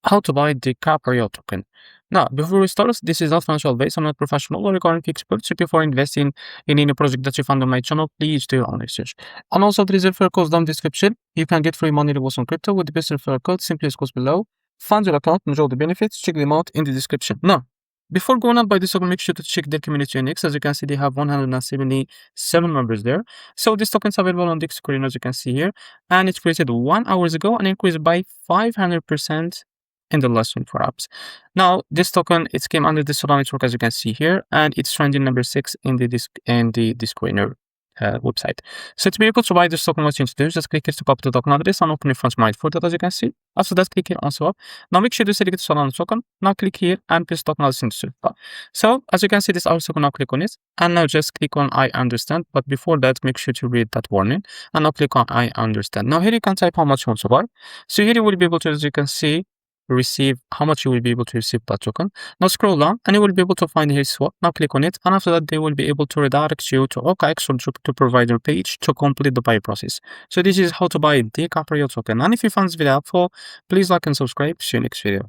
how to buy DiCaprio token. Now, before we start, this is not financial advice. I'm not professional or economic expert. So before investing in any project that you find on my channel, please do your own research. And also, there is a referral code down in the description. You can get free money rewards on crypto with the best referral code. Simply goes below. Fund your account, enjoy the benefits. Check them out in the description. Now, before going on by this token, make sure to check their community index. As you can see, they have 177 members there. So this token is available on Dogecoin, as you can see here, and it created 1 hour ago and increased by 500% in the last 24 hours. Now, this token, it came under the Solana network, as you can see here, and it's trending number 6 in the Dogecoin website. So to be able to buy this token, what you need to do is just click here to copy the token address and open your funds mind for that, as you can see. After that, click here on swap. Now make sure to select the Solana token. Now click here and place token address into swap. So as you can see, this our token. Now click on it and now just click on I understand. But before that, make sure to read that warning and now click on I understand. Now here you can type how much you want to buy. So here you will be able to, as you can see, receive how much you will be able to receive that token. Now scroll down and you will be able to find here swap. Now click on it and after that they will be able to redirect you to OKX or to provider page to complete the buy process. So this is how to buy DiCaprio token. And if you found this video helpful, please like and subscribe. See you next video.